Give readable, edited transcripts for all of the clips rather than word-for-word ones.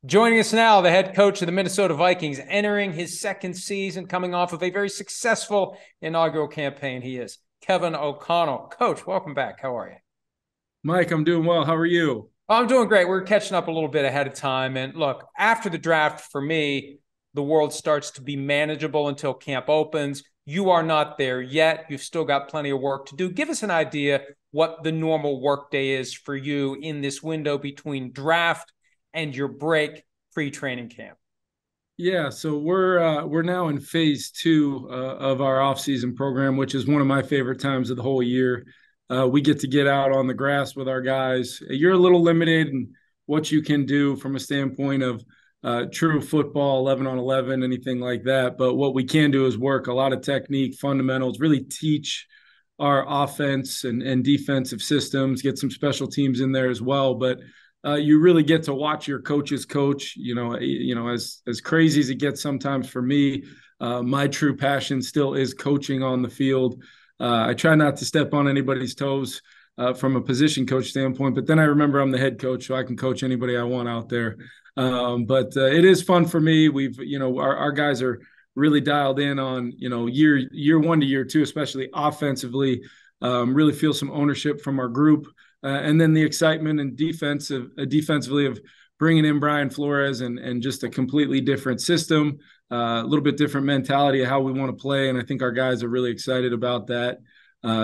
Joining us now, the head coach of the Minnesota Vikings, entering his second season, coming off of a very successful inaugural campaign. He is Kevin O'Connell. Coach, welcome back. How are you? Mike, I'm doing well. How are you? I'm doing great. We're catching up a little bit ahead of time. And look, after the draft, for me, the world starts to be manageable until camp opens. You are not there yet. You've still got plenty of work to do. Give us an idea what the normal workday is for you in this window between draft and your break pre-training camp. Yeah, so we're now in phase two of our offseason program, which is one of my favorite times of the whole year. We get to get out on the grass with our guys. You're a little limited in what you can do from a standpoint of true football, 11 on 11, anything like that. But what we can do is work a lot of technique, fundamentals, really teach our offense and defensive systems, get some special teams in there as well. But you really get to watch your coaches coach. As crazy as it gets sometimes for me, my true passion still is coaching on the field. I try not to step on anybody's toes from a position coach standpoint, but then I remember I'm the head coach, so I can coach anybody I want out there. But it is fun for me. Our guys are really dialed in on, year one to year two, especially offensively. Really feel some ownership from our group. And then the excitement and defensively of bringing in Brian Flores and just a completely different system, a little bit different mentality of how we want to play. And I think our guys are really excited about that.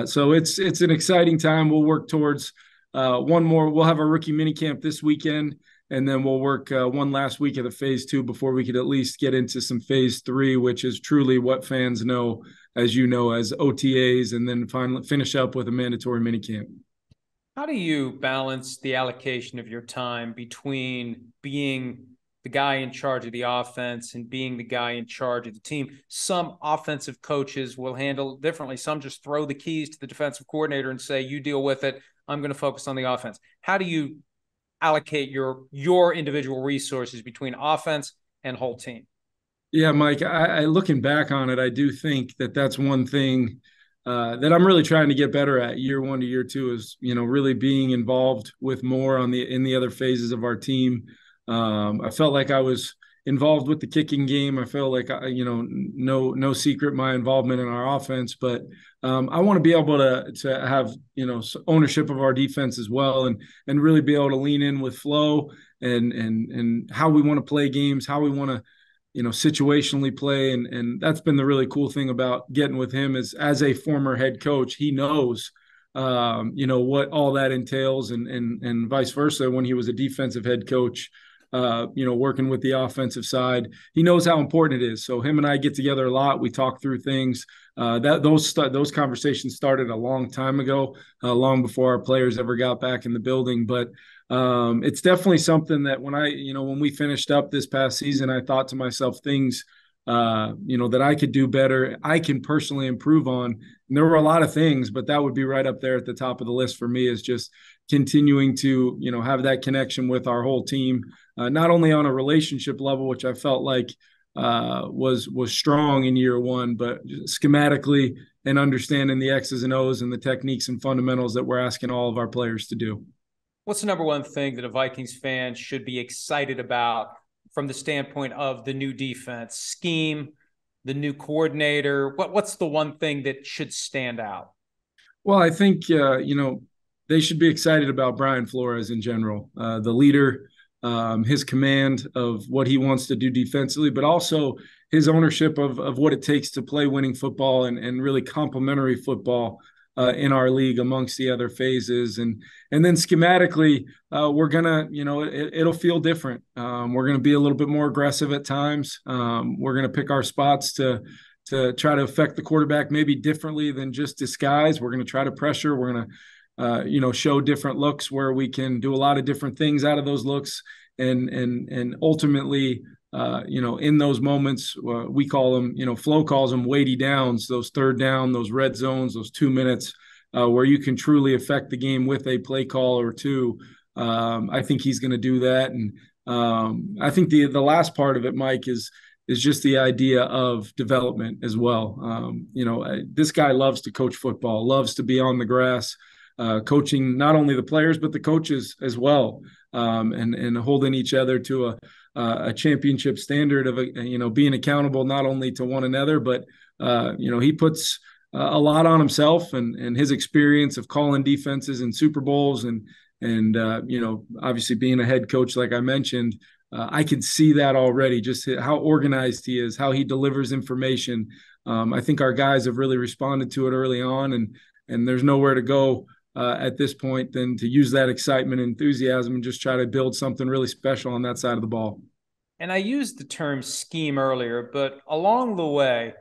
So it's an exciting time. We'll work towards one more. We'll have our rookie mini camp this weekend, and then we'll work one last week of the phase two before we could at least get into some phase three, which is truly what fans know, as you know, as OTAs, and then finally finish up with a mandatory mini camp. How do you balance the allocation of your time between being the guy in charge of the offense and being the guy in charge of the team? Some offensive coaches will handle it differently. Some just throw the keys to the defensive coordinator and say, you deal with it. I'm going to focus on the offense. How do you allocate your individual resources between offense and whole team? Yeah, Mike, I looking back on it, I do think that that's one thing that I'm really trying to get better at year one to year two is, really being involved with more in the other phases of our team. I felt like I was involved with the kicking game. I felt like, no secret, my involvement in our offense, but I want to be able to have, ownership of our defense as well, and really be able to lean in with flow and how we want to play games, how we want to, situationally play. And that's been the really cool thing about getting with him is as a former head coach, he knows, what all that entails and vice versa. When he was a defensive head coach, working with the offensive side, he knows how important it is. So him and I get together a lot. We talk through things. Those conversations started a long time ago, long before our players ever got back in the building. But it's definitely something that when we finished up this past season, I thought to myself things, that I could do better, I can personally improve on. And there were a lot of things, but that would be right up there at the top of the list for me is just continuing to, have that connection with our whole team, not only on a relationship level, which I felt like was strong in year one, but schematically and understanding the X's and O's and the techniques and fundamentals that we're asking all of our players to do. What's the number one thing that a Vikings fan should be excited about from the standpoint of the new defense scheme, the new coordinator? What's the one thing that should stand out? Well, I think, they should be excited about Brian Flores in general, the leader, his command of what he wants to do defensively, but also his ownership of what it takes to play winning football and really complementary football in our league amongst the other phases. And then schematically, we're gonna, it'll feel different. We're gonna be a little bit more aggressive at times. We're gonna pick our spots to try to affect the quarterback maybe differently than just disguise. We're gonna try to pressure. We're gonna show different looks where we can do a lot of different things out of those looks, and ultimately, in those moments, we call them, Flo calls them weighty downs, those third down, those red zones, those 2 minutes where you can truly affect the game with a play call or two. I think he's going to do that. And I think the last part of it, Mike, is just the idea of development as well. This guy loves to coach football, loves to be on the grass, coaching not only the players, but the coaches as well, and holding each other to a championship standard of being accountable not only to one another, but he puts a lot on himself and his experience of calling defenses in Super Bowls and obviously being a head coach, like I mentioned. I can see that already, just how organized he is, how he delivers information. I think our guys have really responded to it early on, and there's nowhere to go at this point than to use that excitement and enthusiasm and just try to build something really special on that side of the ball. And I used the term scheme earlier, but along the way,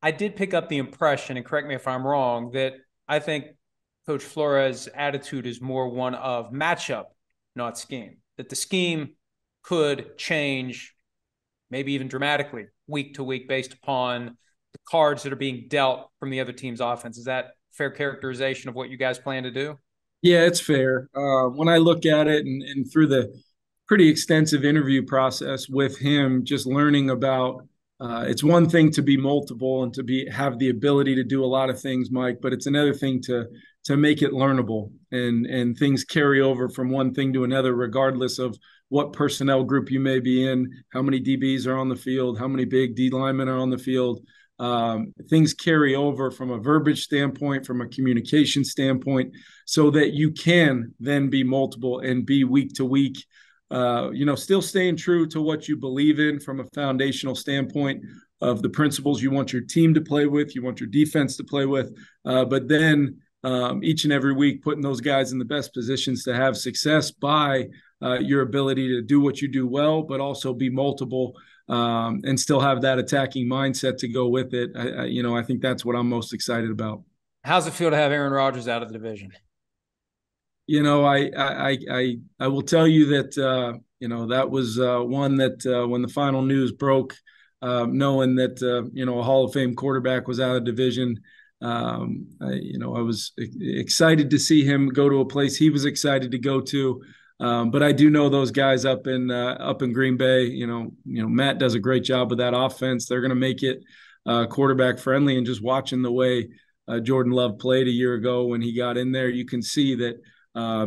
I did pick up the impression, and correct me if I'm wrong, that I think Coach Flores' attitude is more one of matchup, not scheme. That the scheme could change, maybe even dramatically, week to week based upon the cards that are being dealt from the other team's offense. Is that fair characterization of what you guys plan to do? Yeah, it's fair. When I look at it and through the pretty extensive interview process with him, just learning about it's one thing to be multiple and to have the ability to do a lot of things, Mike, but it's another thing to make it learnable and things carry over from one thing to another, regardless of what personnel group you may be in, how many DBs are on the field, how many big D linemen are on the field. Things carry over from a verbiage standpoint, from a communication standpoint, so that you can then be multiple and be week to week, still staying true to what you believe in from a foundational standpoint of the principles you want your team to play with, you want your defense to play with, but then each and every week putting those guys in the best positions to have success by your ability to do what you do well, but also be multiple and still have that attacking mindset to go with it. I think that's what I'm most excited about. How's it feel to have Aaron Rodgers out of the division? I will tell you that that was one that when the final news broke, knowing that a Hall of Fame quarterback was out of division, I was excited to see him go to a place he was excited to go to. But I do know those guys up in Green Bay. Matt does a great job with that offense. They're going to make it quarterback friendly, and just watching the way Jordan Love played a year ago when he got in there, you can see that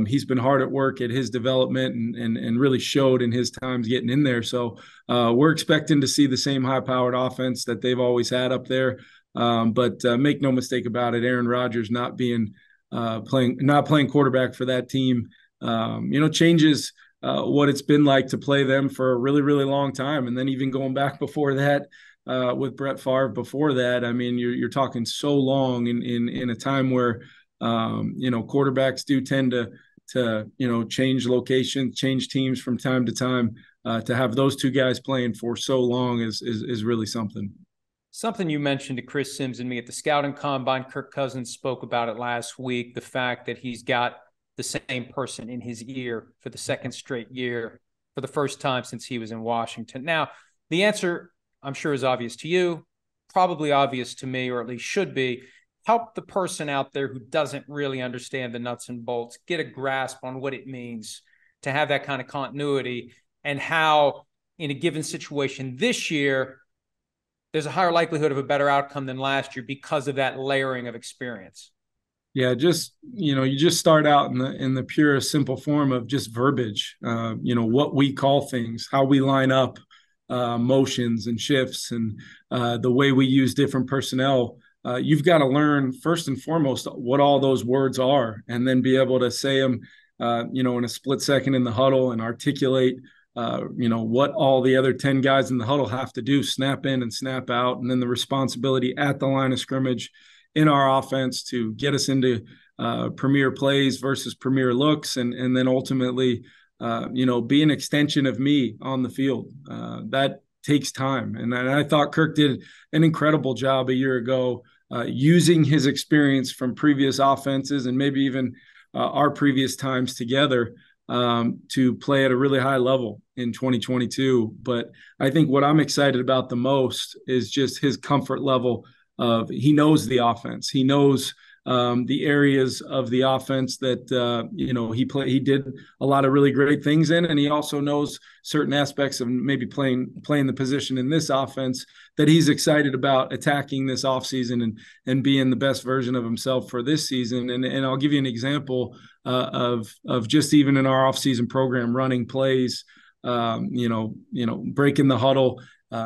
he's been hard at work at his development and really showed in his times getting in there. So we're expecting to see the same high-powered offense that they've always had up there. But make no mistake about it, Aaron Rodgers not playing quarterback for that team, changes what it's been like to play them for a really, really long time. And then even going back before that with Brett Favre before that, I mean, you're talking so long in a time where quarterbacks do tend to change locations, change teams from time to time. To have those two guys playing for so long is really something. Something you mentioned to Chris Sims and me at the scouting combine. Kirk Cousins spoke about it last week, the fact that he's got the same person in his ear for the second straight year for the first time since he was in Washington. Now, the answer, I'm sure, is obvious to you, probably obvious to me, or at least should be. Help the person out there who doesn't really understand the nuts and bolts get a grasp on what it means to have that kind of continuity, and how in a given situation this year, there's a higher likelihood of a better outcome than last year because of that layering of experience. Yeah, you just start out in the purest simple form of just verbiage, what we call things, how we line up motions and shifts, and the way we use different personnel. You've got to learn first and foremost what all those words are, and then be able to say them, in a split second in the huddle, and articulate what all the other 10 guys in the huddle have to do, snap in and snap out, and then the responsibility at the line of scrimmage in our offense to get us into premier plays versus premier looks, and then ultimately, be an extension of me on the field. That takes time. And I thought Kirk did an incredible job a year ago using his experience from previous offenses and maybe even our previous times together to play at a really high level in 2022. But I think what I'm excited about the most is just his comfort level of, he knows the offense. He knows the areas of the offense that he did a lot of really great things in, and he also knows certain aspects of maybe playing the position in this offense that he's excited about attacking this offseason and being the best version of himself for this season. And I'll give you an example of just even in our offseason program running plays breaking the huddle,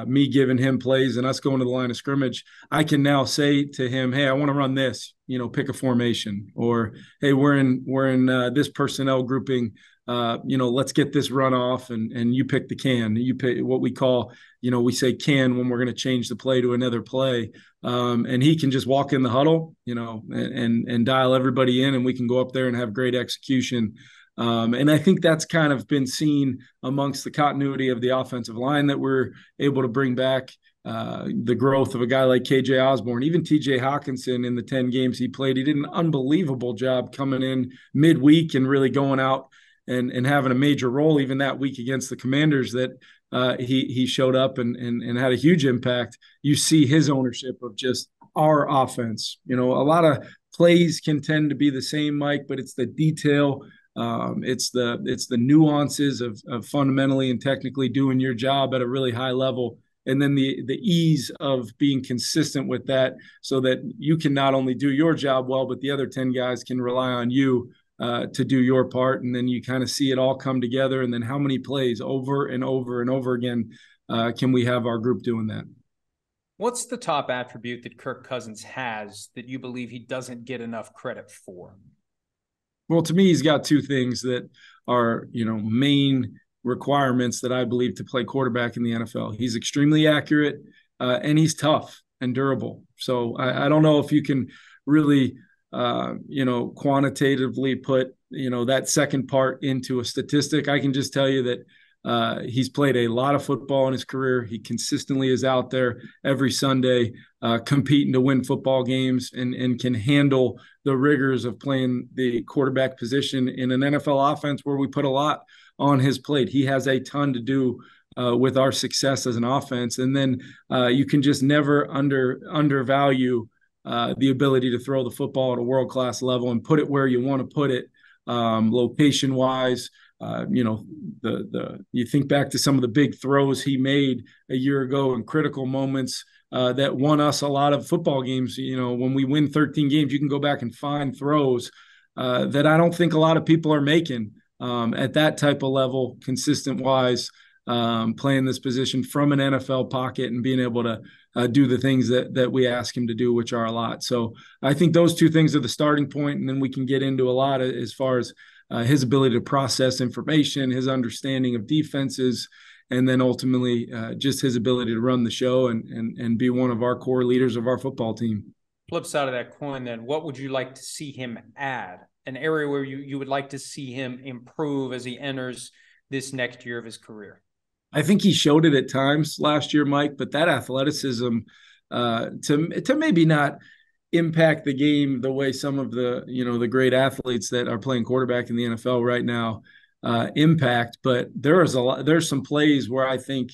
me giving him plays and us going to the line of scrimmage, I can now say to him, hey, I want to run this, pick a formation, or, hey, we're in this personnel grouping. Let's get this run off, and you pick the can. You pick what we call, we say can when we're going to change the play to another play. And he can just walk in the huddle, and dial everybody in, and we can go up there and have great execution. And I think that's kind of been seen amongst the continuity of the offensive line that we're able to bring back. The growth of a guy like KJ Osborne, even TJ Hawkinson in the 10 games he played, he did an unbelievable job coming in midweek and really going out and having a major role even that week against the Commanders that he showed up and had a huge impact. You see his ownership of just our offense. A lot of plays can tend to be the same, Mike, but it's the detail. It's the nuances of fundamentally and technically doing your job at a really high level. And then the ease of being consistent with that so that you can not only do your job well, but the other 10 guys can rely on you to do your part. And then you kind of see it all come together. And then how many plays over and over and over again can we have our group doing that? What's the top attribute that Kirk Cousins has that you believe he doesn't get enough credit for? Well, to me, he's got two things that are, main requirements that I believe to play quarterback in the NFL. He's extremely accurate, and he's tough and durable. So I don't know if you can really, quantitatively put, that second part into a statistic. I can just tell you that he's played a lot of football in his career. He consistently is out there every Sunday competing to win football games and can handle the rigors of playing the quarterback position in an NFL offense where we put a lot on his plate. He has a ton to do with our success as an offense. And then you can just never undervalue the ability to throw the football at a world-class level and put it where you want to put it, location-wise. You think back to some of the big throws he made a year ago in critical moments that won us a lot of football games. When we win 13 games, you can go back and find throws that I don't think a lot of people are making at that type of level, consistent wise, playing this position from an NFL pocket and being able to do the things that we ask him to do, which are a lot. So I think those two things are the starting point, and then we can get into a lot as far as his ability to process information, his understanding of defenses, and then ultimately just his ability to run the show and be one of our core leaders of our football team. Flip side of that coin, then, what would you like to see him add? An area where you would like to see him improve as he enters this next year of his career? I think he showed it at times last year, Mike, but that athleticism to maybe not impact the game the way some of the great athletes that are playing quarterback in the NFL right now impact. But there's some plays where I think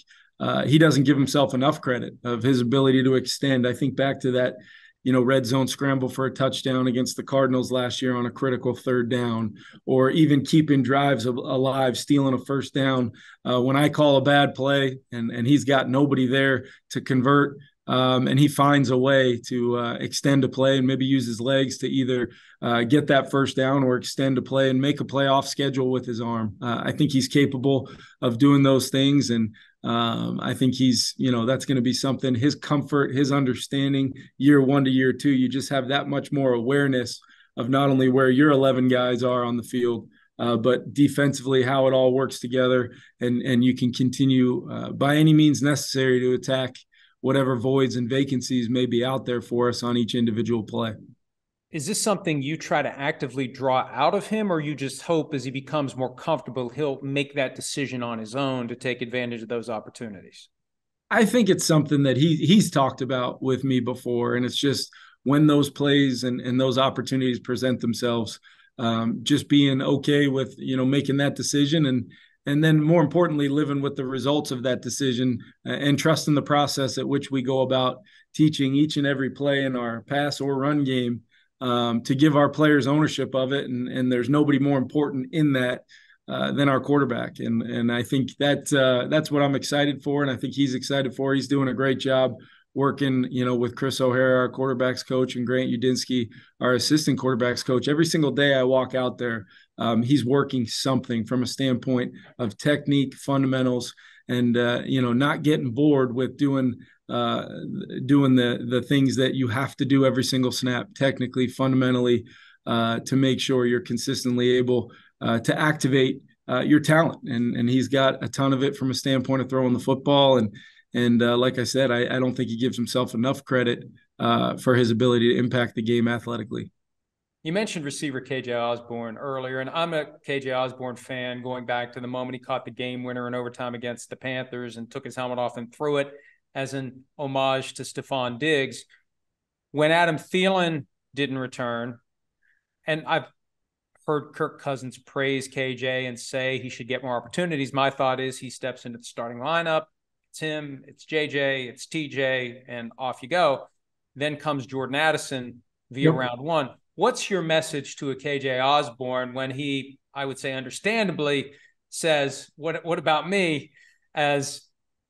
he doesn't give himself enough credit of his ability to extend. I think back to that red zone scramble for a touchdown against the Cardinals last year on a critical third down, or even keeping drives alive, stealing a first down. When I call a bad play and he's got nobody there to convert, and he finds a way to extend a play and maybe use his legs to either get that first down or extend a play and make a play off schedule with his arm. I think he's capable of doing those things, and I think he's, that's going to be something, his comfort, his understanding, year one to year two, you just have that much more awareness of not only where your 11 guys are on the field, but defensively, how it all works together. And you can continue by any means necessary to attack whatever voids and vacancies may be out there for us on each individual play. Is this something you try to actively draw out of him, or you just hope as he becomes more comfortable, he'll make that decision on his own to take advantage of those opportunities? I think it's something that he's talked about with me before, and it's just when those plays and those opportunities present themselves, just being okay with, making that decision and then more importantly, living with the results of that decision and trusting the process at which we go about teaching each and every play in our pass or run game, to give our players ownership of it. And there's nobody more important in that than our quarterback. And I think that's what I'm excited for. And I think he's excited for. He's doing a great job working, with Chris O'Hara, our quarterbacks coach, and Grant Udinsky, our assistant quarterbacks coach. Every single day I walk out there, he's working something from a standpoint of technique, fundamentals, and not getting bored with doing the things that you have to do every single snap, technically, fundamentally, to make sure you're consistently able to activate your talent. And he's got a ton of it from a standpoint of throwing the football. And like I said, I don't think he gives himself enough credit for his ability to impact the game athletically. You mentioned receiver KJ Osborne earlier, and I'm a KJ Osborne fan going back to the moment he caught the game winner in overtime against the Panthers and took his helmet off and threw it as an homage to Stephon Diggs. When Adam Thielen didn't return, and I've heard Kirk Cousins praise KJ and say he should get more opportunities, my thought is he steps into the starting lineup. It's him, it's JJ, it's TJ, and off you go. Then comes Jordan Addison via round one. What's your message to a KJ Osborne when he, I would say understandably, says, what about me as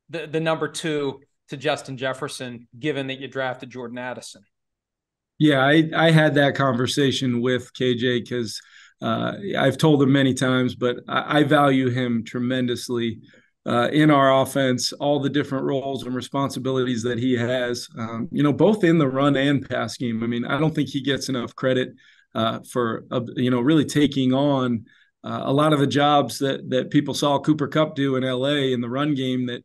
the number two to Justin Jefferson, given that you drafted Jordan Addison? Yeah, I had that conversation with KJ because I've told him many times, but I value him tremendously in our offense, all the different roles and responsibilities that he has, both in the run and pass game. I mean, I don't think he gets enough credit for, really taking on a lot of the jobs that people saw Cooper Kupp do in LA in the run game that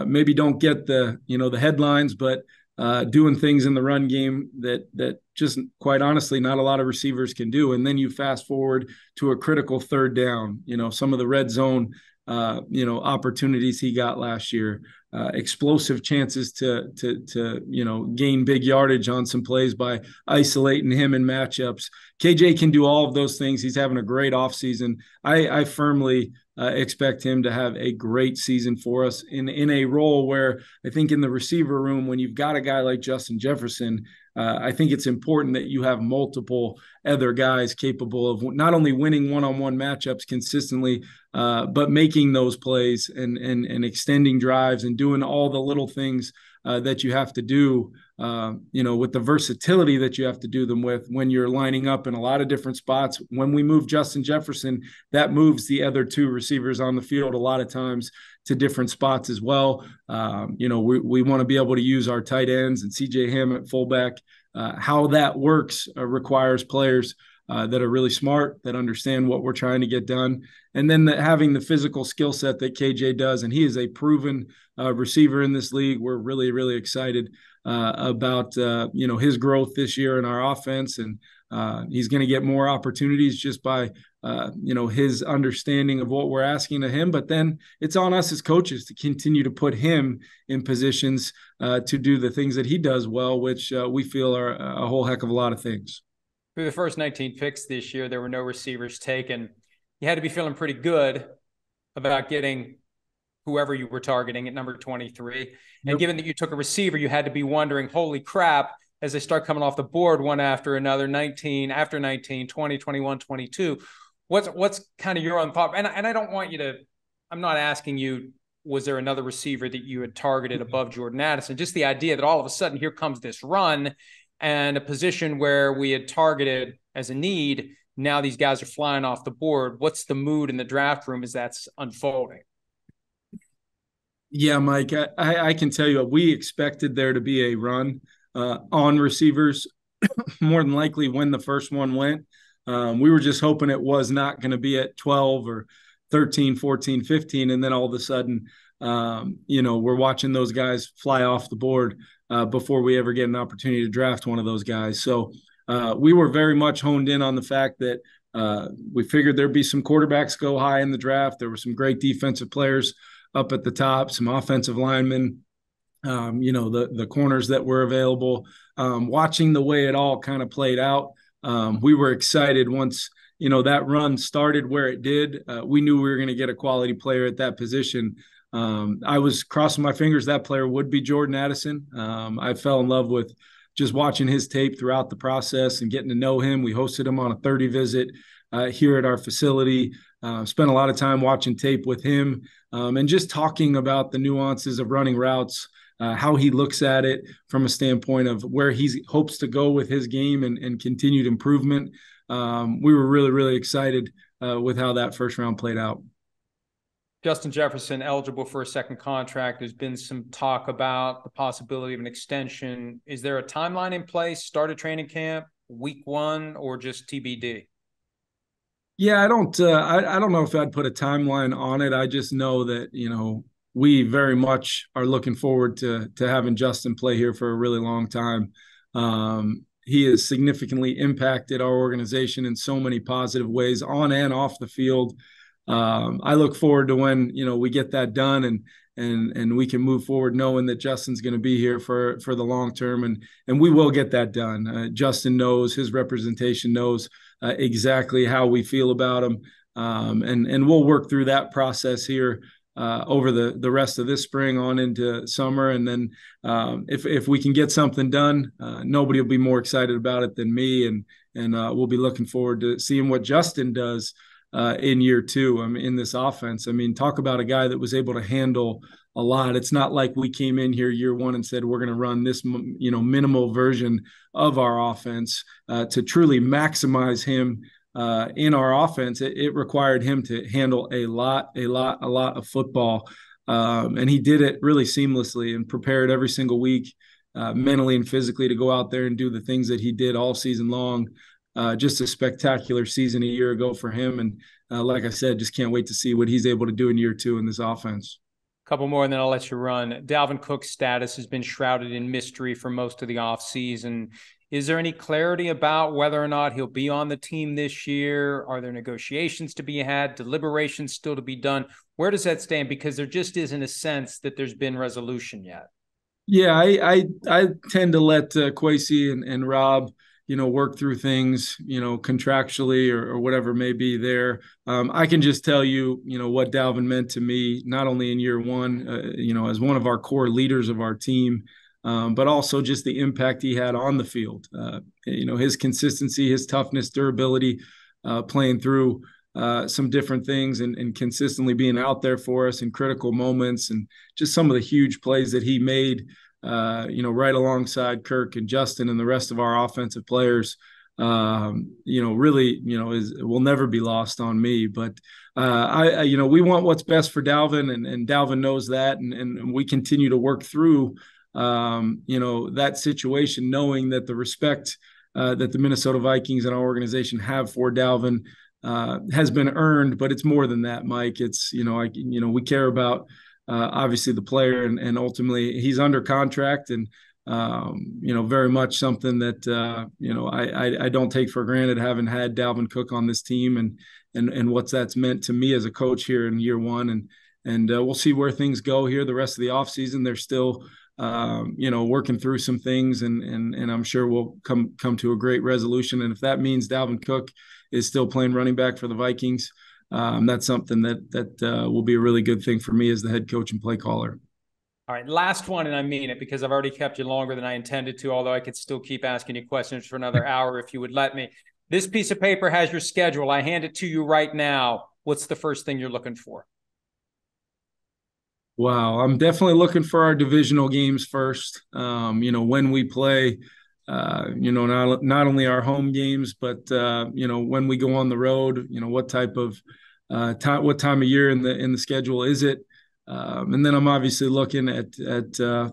maybe don't get the headlines, but doing things in the run game that just quite honestly not a lot of receivers can do. And then you fast forward to a critical third down, some of the red zone opportunities he got last year, explosive chances to gain big yardage on some plays by isolating him in matchups. KJ can do all of those things. He's having a great offseason. I firmly expect him to have a great season for us in a role where I think in the receiver room, when you've got a guy like Justin Jefferson, I think it's important that you have multiple other guys capable of not only winning one-on-one matchups consistently, but making those plays and extending drives and doing all the little things that you have to do, with the versatility that you have to do them with when you're lining up in a lot of different spots. When we move Justin Jefferson, that moves the other two receivers on the field a lot of times to different spots as well. We want to be able to use our tight ends and CJ Ham at fullback. How that works requires players that are really smart, that understand what we're trying to get done. And then having the physical skill set that KJ does, and he is a proven receiver in this league. We're really, really excited about, his growth this year in our offense. And he's going to get more opportunities just by, his understanding of what we're asking of him. But then it's on us as coaches to continue to put him in positions to do the things that he does well, which we feel are a whole heck of a lot of things. Through the first 19 picks this year, there were no receivers taken. You had to be feeling pretty good about getting whoever you were targeting at number 23. And given that you took a receiver, you had to be wondering, holy crap, as they start coming off the board one after another, 19 after 19, 20, 21, 22. What's kind of your own thought? And I don't want you to, I'm not asking you, was there another receiver that you had targeted above Jordan Addison? Just the idea that all of a sudden here comes this run and a position where we had targeted as a need. Now these guys are flying off the board. What's the mood in the draft room as that's unfolding? Yeah, Mike, I can tell you we expected there to be a run on receivers more than likely when the first one went. We were just hoping it was not going to be at 12 or 13, 14, 15. And then all of a sudden, we're watching those guys fly off the board before we ever get an opportunity to draft one of those guys. So we were very much honed in on the fact that we figured there'd be some quarterbacks go high in the draft. There were some great defensive players up at the top, some offensive linemen, the corners that were available. Watching the way it all kind of played out, we were excited once, that run started where it did. We knew we were going to get a quality player at that position. I was crossing my fingers that player would be Jordan Addison. I fell in love with just watching his tape throughout the process and getting to know him. We hosted him on a 30 visit here at our facility. Spent a lot of time watching tape with him and just talking about the nuances of running routes, how he looks at it from a standpoint of where he hopes to go with his game and continued improvement. We were really, really excited with how that first round played out. Justin Jefferson eligible for a second contract. There's been some talk about the possibility of an extension. Is there a timeline in place? Start a training camp, week 1, or just TBD? Yeah, I don't know if I'd put a timeline on it. I just know that, we very much are looking forward to having Justin play here for a really long time. He has significantly impacted our organization in so many positive ways on and off the field. I look forward to when, we get that done and we can move forward knowing that Justin's going to be here for the long term, and we will get that done. Justin knows, his representation knows exactly how we feel about him, and we'll work through that process here over the rest of this spring on into summer, and then if we can get something done, nobody will be more excited about it than me, and we'll be looking forward to seeing what Justin does in year 2. In this offense. Talk about a guy that was able to handle a lot. It's not like we came in here year 1 and said we're going to run this, minimal version of our offense. To truly maximize him in our offense, it required him to handle a lot of football, and he did it really seamlessly and prepared every single week, mentally and physically, to go out there and do the things that he did all season long. Just a spectacular season a year ago for him. And like I said, just can't wait to see what he's able to do in year 2 in this offense. Couple more and then I'll let you run. Dalvin Cook's status has been shrouded in mystery for most of the offseason. Is there any clarity about whether or not he'll be on the team this year? Are there negotiations to be had, deliberations still to be done? Where does that stand? Because there just isn't a sense that there's been resolution yet. Yeah, I tend to let Kwesi and Rob work through things, contractually or whatever may be there. I can just tell you, what Dalvin meant to me, not only in year 1, as one of our core leaders of our team, but also just the impact he had on the field. His consistency, his toughness, durability, playing through some different things and consistently being out there for us in critical moments, and just some of the huge plays that he made, right alongside Kirk and Justin and the rest of our offensive players, really, will never be lost on me. But we want what's best for Dalvin, and Dalvin knows that, and we continue to work through, that situation, knowing that the respect that the Minnesota Vikings and our organization have for Dalvin has been earned, but it's more than that, Mike. It's, we care about obviously the player, and ultimately he's under contract, and very much something that I don't take for granted, having had Dalvin Cook on this team, and what that's meant to me as a coach here in year 1, and we'll see where things go here the rest of the offseason. They're still working through some things, and I'm sure we'll come to a great resolution. And if that means Dalvin Cook is still playing running back for the Vikings, that's something that will be a really good thing for me as the head coach and play caller. All right, last one, and I mean it, because I've already kept you longer than I intended to, although I could still keep asking you questions for another hour if you would let me. This piece of paper has your schedule. I hand it to you right now. What's the first thing you're looking for? Wow, I'm definitely looking for our divisional games first. When we play, not only our home games, but when we go on the road, what type of what time of year in the schedule is it? And then I'm obviously looking at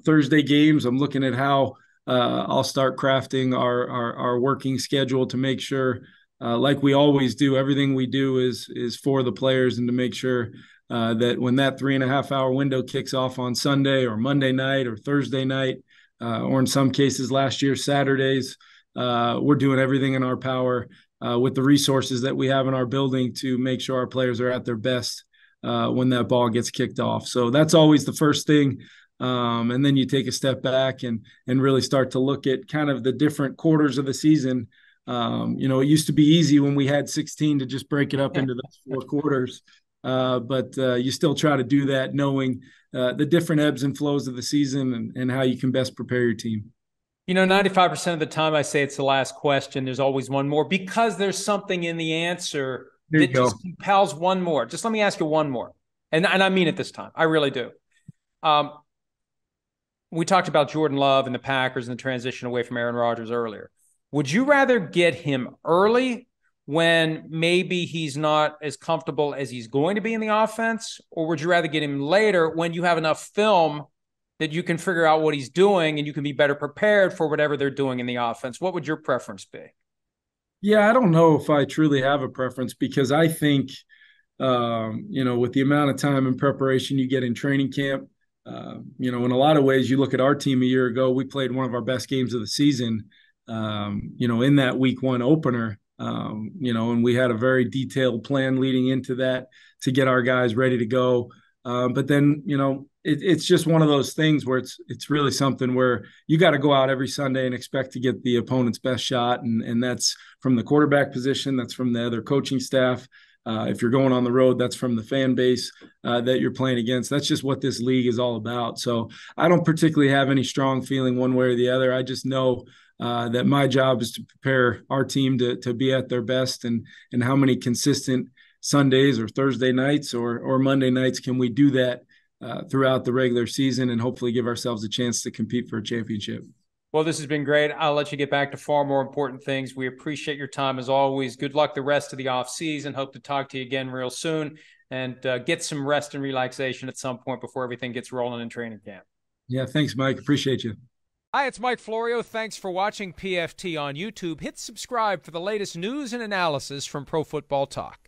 Thursday games. I'm looking at how I'll start crafting our working schedule to make sure, like we always do, everything we do is for the players, and to make sure that when that 3.5-hour window kicks off on Sunday or Monday night or Thursday night, or in some cases last year, Saturdays, we're doing everything in our power with the resources that we have in our building to make sure our players are at their best when that ball gets kicked off. So that's always the first thing. And then you take a step back and really start to look at kind of the different quarters of the season. It used to be easy when we had 16 to just break it up into those 4 quarters. But you still try to do that, knowing the different ebbs and flows of the season and how you can best prepare your team. 95% of the time I say it's the last question. There's always one more, because there's something in the answer that just compels one more. Just let me ask you one more. And I mean it this time. I really do. When we talked about Jordan Love and the Packers and the transition away from Aaron Rodgers earlier. Would you rather get him early when maybe he's not as comfortable as he's going to be in the offense, or would you rather get him later when you have enough film that you can figure out what he's doing and you can be better prepared for whatever they're doing in the offense? What would your preference be? Yeah, I don't know if I truly have a preference because I think, with the amount of time and preparation you get in training camp, in a lot of ways, you look at our team a year ago, we played one of our best games of the season, in that week one opener, and we had a very detailed plan leading into that to get our guys ready to go. But then, it's just one of those things where it's really something where you got to go out every Sunday and expect to get the opponent's best shot. And that's from the quarterback position. That's from the other coaching staff. If you're going on the road, that's from the fan base that you're playing against. That's just what this league is all about. So I don't particularly have any strong feeling one way or the other. I just know that my job is to prepare our team to be at their best, and how many consistent Sundays or Thursday nights or Monday nights can we do that throughout the regular season and hopefully give ourselves a chance to compete for a championship. Well, this has been great. I'll let you get back to far more important things. We appreciate your time as always. Good luck the rest of the offseason. Hope to talk to you again real soon and get some rest and relaxation at some point before everything gets rolling in training camp. Yeah, thanks, Mike. Appreciate you. Hi, it's Mike Florio. Thanks for watching PFT on YouTube. Hit subscribe for the latest news and analysis from Pro Football Talk.